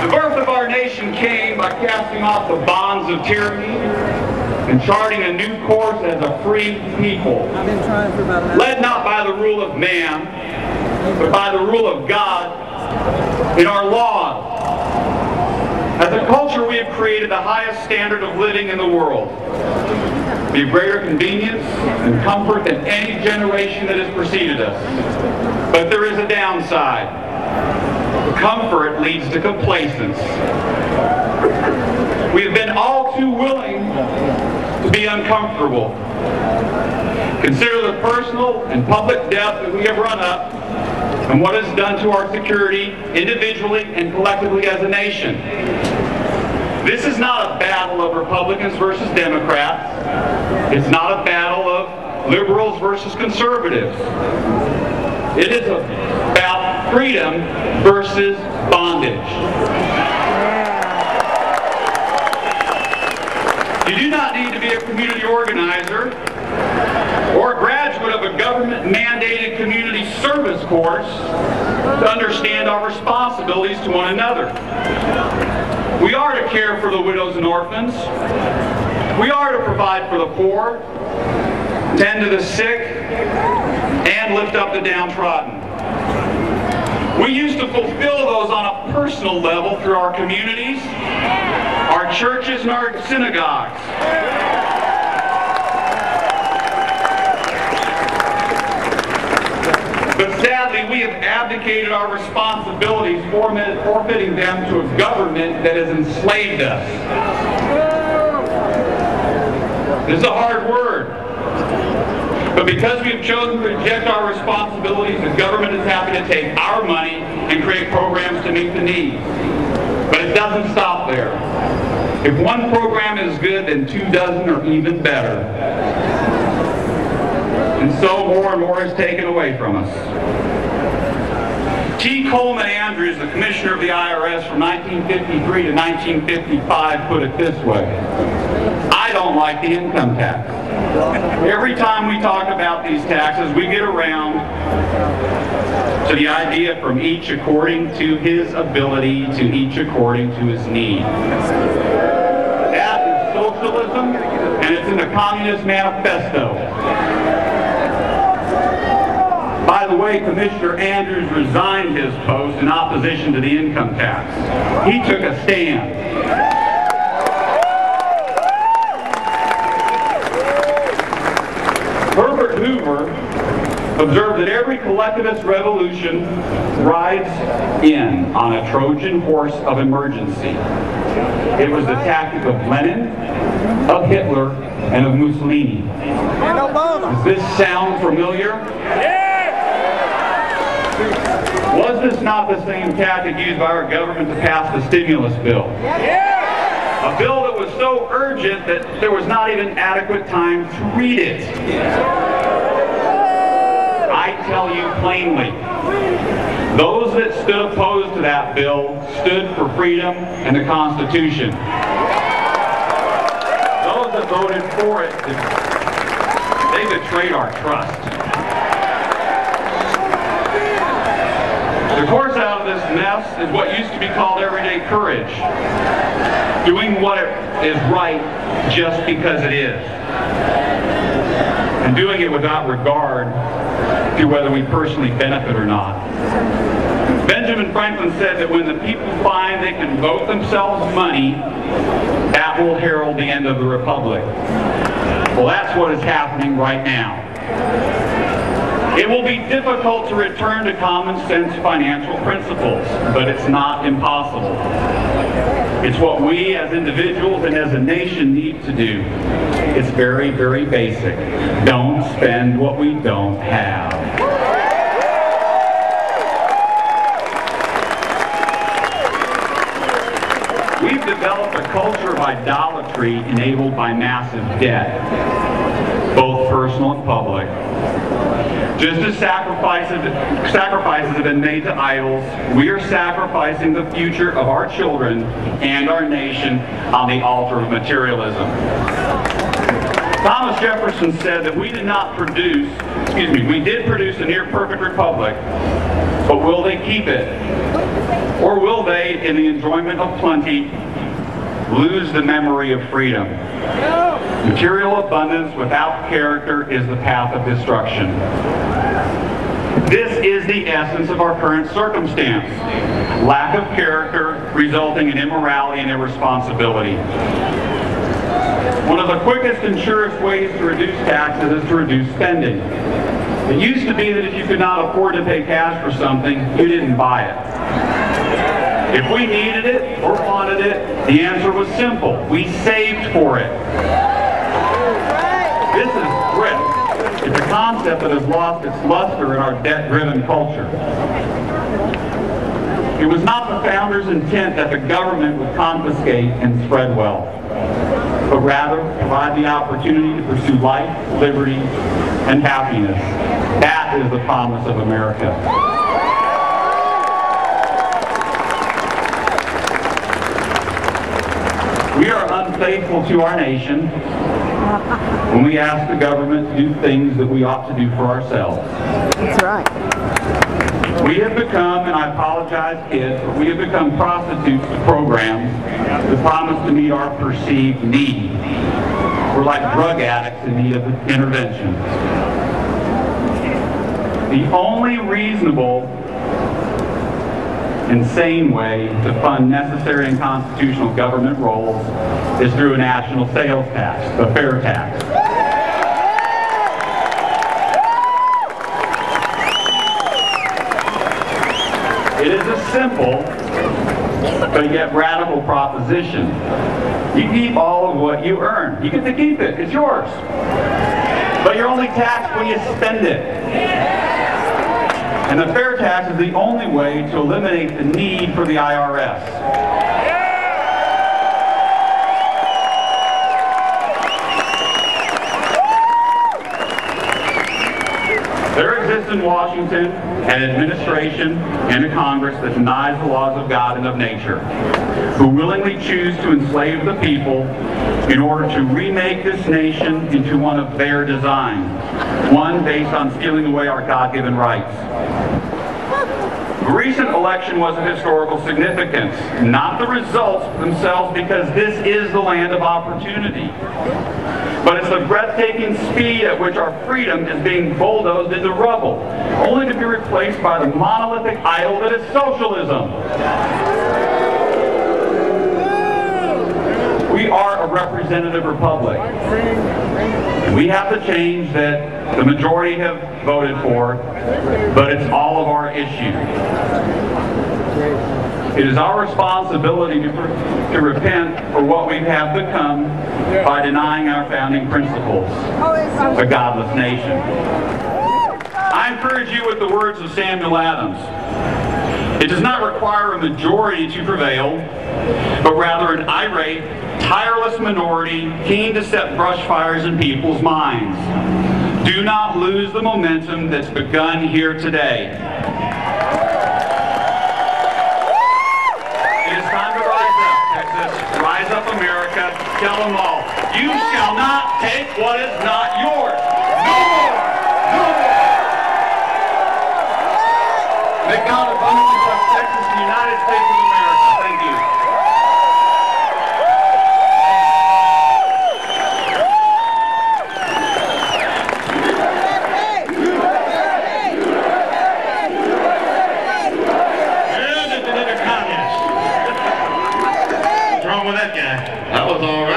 The birth of our nation came by casting off the bonds of tyranny and charting a new course as a free people, led not by the rule of man, but by the rule of God in our laws. As a culture, we have created the highest standard of living in the world. We have greater convenience and comfort than any generation that has preceded us. But there is a downside. Comfort leads to complacence. We have been all too willing to be uncomfortable. Consider the personal and public debt that we have run up and what it's done to our security individually and collectively as a nation. This is not a battle of Republicans versus Democrats. It's not a battle of liberals versus conservatives. It is about freedom versus bondage. You do not need to be a community organizer or a graduate of a government-mandated community service course to understand our responsibilities to one another. We are to care for the widows and orphans. We are to provide for the poor, tend to the sick, and lift up the downtrodden. We used to fulfill those on a personal level through our communities, our churches, and our synagogues. But sadly, we have abdicated our responsibilities, forfeiting them to a government that has enslaved us. This is a hard word. But because we have chosen to reject our responsibilities, the government is happy to take our money and create programs to meet the needs. But it doesn't stop there. If one program is good, then 2 dozen are even better. And so more and more is taken away from us. T. Coleman Andrews, the commissioner of the IRS from 1953 to 1955, put it this way: I don't like the income tax. Every time we talk about these taxes, we get around to the idea from each according to his ability, to each according to his need. That is socialism, and it's in the Communist Manifesto. By the way, Commissioner Andrews resigned his post in opposition to the income tax. He took a stand. Herbert Hoover observed that every collectivist revolution rides in on a Trojan horse of emergency. It was the tactic of Lenin, of Hitler, and of Mussolini. Does this sound familiar? Was this not the same tactic used by our government to pass the stimulus bill? A bill that was so urgent that there was not even adequate time to read it. I tell you plainly, those that stood opposed to that bill stood for freedom and the Constitution. Those that voted for it, they betrayed our trust. The course out of this mess is what used to be called everyday courage. Doing what is right just because it is. And doing it without regard to whether we personally benefit or not. Benjamin Franklin said that when the people find they can vote themselves money, that will herald the end of the Republic. Well, that's what is happening right now. It will be difficult to return to common sense financial principles, but it's not impossible. It's what we as individuals and as a nation need to do. It's very, very basic. Don't spend what we don't have. We've developed a culture of idolatry enabled by massive debt, both personal and public. Just as sacrifices have been made to idols, we are sacrificing the future of our children and our nation on the altar of materialism. Thomas Jefferson said that we did produce a near perfect republic, but will they keep it? Or will they, in the enjoyment of plenty, lose the memory of freedom? Material abundance without character is the path of destruction. This is the essence of our current circumstance. Lack of character resulting in immorality and irresponsibility. One of the quickest and surest ways to reduce taxes is to reduce spending. It used to be that if you could not afford to pay cash for something, you didn't buy it. If we needed it or wanted it, the answer was simple. We saved for it. This is thrift. It's a concept that has lost its luster in our debt-driven culture. It was not the founders' intent that the government would confiscate and spread wealth, but rather provide the opportunity to pursue life, liberty, and happiness. That is the promise of America. We are unfaithful to our nation when we ask the government to do things that we ought to do for ourselves. That's right. We have become, and I apologize kids, but we have become prostitutes to programs that promise to meet our perceived need. We're like drug addicts in need of intervention. The only reasonable and sane way to fund necessary and constitutional government roles is through a national sales tax, the fair tax. It is a simple but yet radical proposition. You keep all of what you earn. You get to keep it. It's yours. But you're only taxed when you spend it. And the fair tax is the only way to eliminate the need for the IRS. There exists in Washington an administration and a Congress that denies the laws of God and of nature, who willingly choose to enslave the people in order to remake this nation into one of their design, one based on stealing away our God-given rights. The recent election was of historical significance, not the results themselves, because this is the land of opportunity. But it's the breathtaking speed at which our freedom is being bulldozed into rubble, only to be replaced by the monolithic idol that is socialism. We are a representative republic. We have the change that the majority have voted for, but it's all of our issue. It is our responsibility to repent for what we have become by denying our founding principles, a godless nation. I encourage you with the words of Samuel Adams. It does not require a majority to prevail, but rather an irate, tireless minority keen to set brush fires in people's minds. Do not lose the momentum that's begun here today. It is time to rise up, Texas. Rise up, America. Tell them all, you shall not take what is not yours. No more! No more! May God abundantly bless Texas and the United States of America. Thank you. What's wrong with that guy? That was all right.